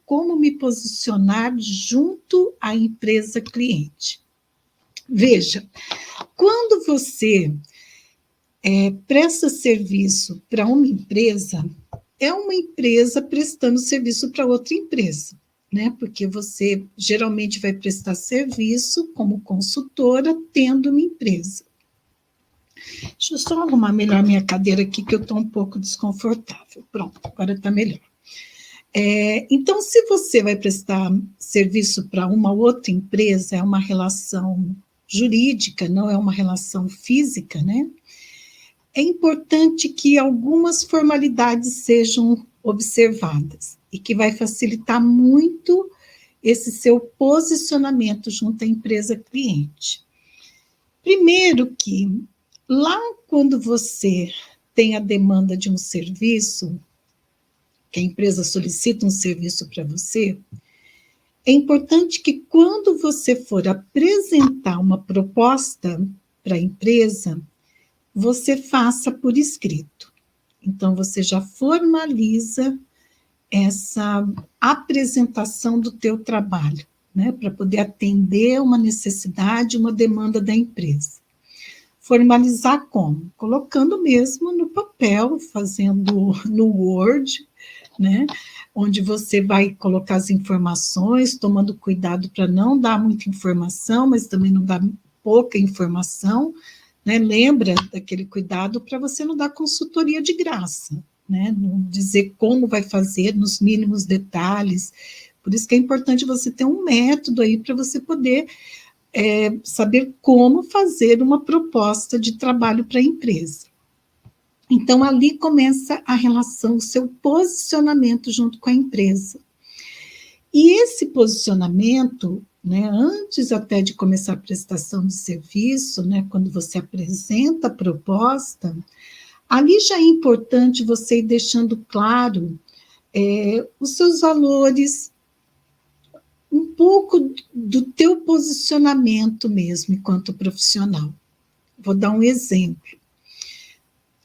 como me posicionar junto à empresa cliente. Veja, quando você presta serviço para uma empresa, é uma empresa prestando serviço para outra empresa, né? Porque você geralmente vai prestar serviço como consultora, tendo uma empresa. Deixa eu só arrumar melhor minha cadeira aqui, que eu estou um pouco desconfortável. Pronto, agora está melhor. Então, se você vai prestar serviço para uma outra empresa, é uma relação jurídica, não é uma relação física, né? É importante que algumas formalidades sejam observadas e que vai facilitar muito esse seu posicionamento junto à empresa cliente. Primeiro que, lá quando você tem a demanda de um serviço, que a empresa solicita um serviço para você, é importante que quando você for apresentar uma proposta para a empresa, você faça por escrito. Então, você já formaliza essa apresentação do teu trabalho, né, para poder atender uma necessidade, uma demanda da empresa. Formalizar como? Colocando mesmo no papel, fazendo no Word, né, onde você vai colocar as informações, tomando cuidado para não dar muita informação, mas também não dar pouca informação, né? Lembra daquele cuidado para você não dar consultoria de graça, né? Não dizer como vai fazer nos mínimos detalhes. Por isso que é importante você ter um método aí para você poder saber como fazer uma proposta de trabalho para a empresa. Então, ali começa a relação, o seu posicionamento junto com a empresa. E esse posicionamento, né, antes até de começar a prestação de serviço, né, quando você apresenta a proposta, ali já é importante você ir deixando claro os seus valores, um pouco do teu posicionamento mesmo, enquanto profissional. Vou dar um exemplo.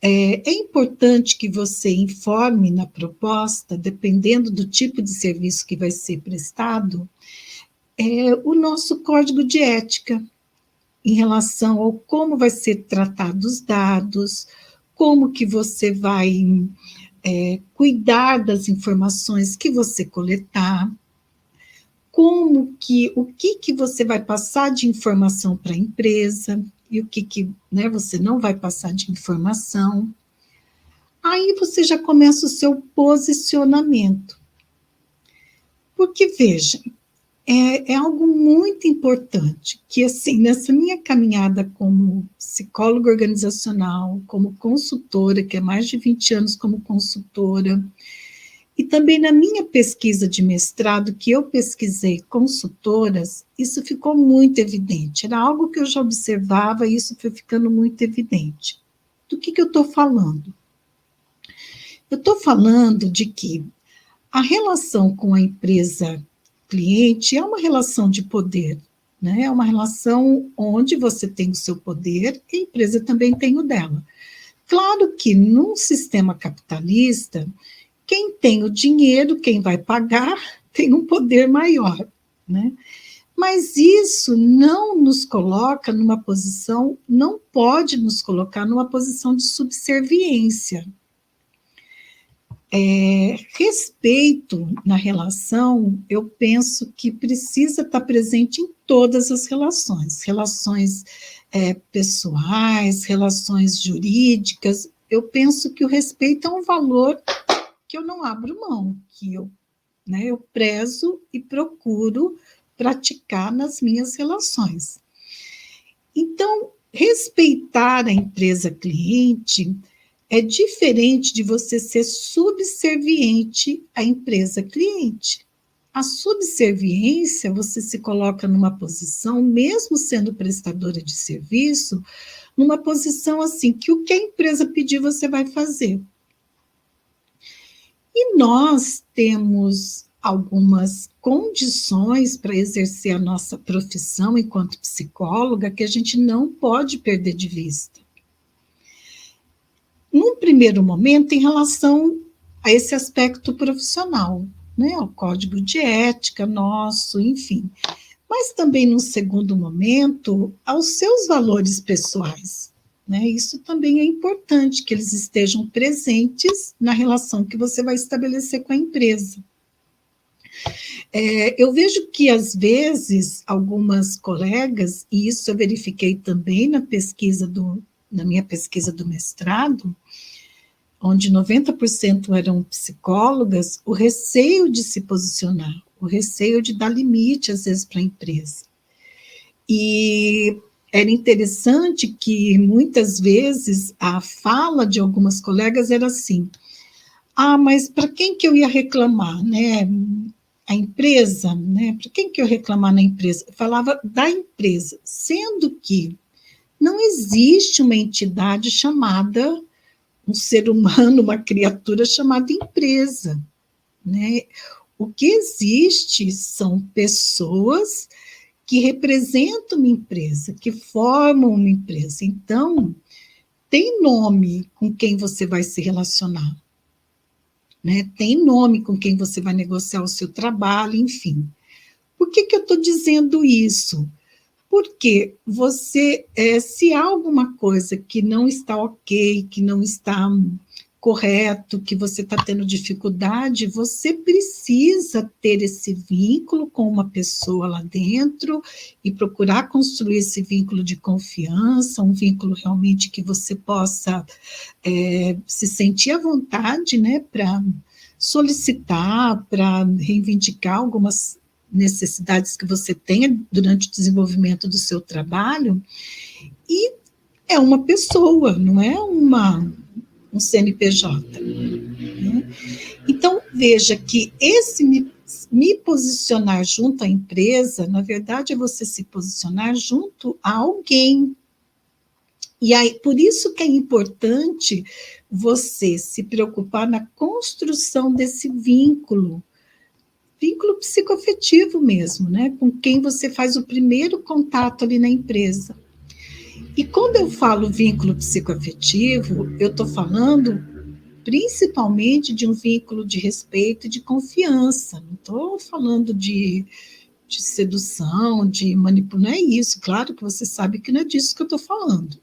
É importante que você informe na proposta, dependendo do tipo de serviço que vai ser prestado, o nosso código de ética em relação ao como vai ser tratado os dados, como que você vai cuidar das informações que você coletar, o que você vai passar de informação para a empresa e o que né, você não vai passar de informação. Aí você já começa o seu posicionamento. Porque, veja, é algo muito importante, que assim, nessa minha caminhada como psicóloga organizacional, como consultora, que é mais de 20 anos como consultora, e também na minha pesquisa de mestrado, que eu pesquisei consultoras, isso ficou muito evidente. Era algo que eu já observava e isso foi ficando muito evidente. Do que eu estou falando? Eu estou falando de que a relação com a empresa cliente é uma relação de poder, né? É uma relação onde você tem o seu poder e a empresa também tem o dela. Claro que num sistema capitalista, quem tem o dinheiro, quem vai pagar, tem um poder maior, né? Mas isso não nos coloca numa posição, não pode nos colocar numa posição de subserviência. Respeito na relação, eu penso que precisa estar presente em todas as relações pessoais, relações jurídicas. Eu penso que o respeito é um valor que eu não abro mão, que eu prezo e procuro praticar nas minhas relações. Então, respeitar a empresa cliente é diferente de você ser subserviente à empresa cliente. A subserviência, você se coloca numa posição, mesmo sendo prestadora de serviço, numa posição assim, que o que a empresa pedir, você vai fazer. E nós temos algumas condições para exercer a nossa profissão enquanto psicóloga que a gente não pode perder de vista. Num primeiro momento, em relação a esse aspecto profissional, né, ao código de ética nosso, enfim. Mas também, num segundo momento, aos seus valores pessoais. Né? Isso também é importante, que eles estejam presentes na relação que você vai estabelecer com a empresa. Eu vejo que, às vezes, algumas colegas, e isso eu verifiquei também na minha pesquisa do mestrado, onde 90% eram psicólogas, o receio de se posicionar, o receio de dar limite, às vezes, para a empresa. E era interessante que, muitas vezes, a fala de algumas colegas era assim: mas para quem que eu ia reclamar, né? A empresa, né? Para quem que eu ia reclamar na empresa? Eu falava da empresa, sendo que não existe uma entidade chamada, um ser humano, uma criatura chamada empresa, né? O que existe são pessoas que representam uma empresa, que formam uma empresa. Então, tem nome com quem você vai se relacionar, né? Tem nome com quem você vai negociar o seu trabalho, enfim. Por que eu estou dizendo isso? Porque você, se há alguma coisa que não está ok, que não está correto, que você está tendo dificuldade, você precisa ter esse vínculo com uma pessoa lá dentro e procurar construir esse vínculo de confiança, um vínculo realmente que você possa se sentir à vontade, né, para solicitar, para reivindicar algumas necessidades que você tenha durante o desenvolvimento do seu trabalho, e é uma pessoa, não é um CNPJ. Né? Então, veja que esse me posicionar junto à empresa, na verdade, é você se posicionar junto a alguém. E aí, por isso que é importante você se preocupar na construção desse vínculo psicoafetivo mesmo, né? Com quem você faz o primeiro contato ali na empresa. E quando eu falo vínculo psicoafetivo, eu estou falando principalmente de um vínculo de respeito e de confiança. Não estou falando de sedução, de manipulação, não é isso. Claro que você sabe que não é disso que eu estou falando.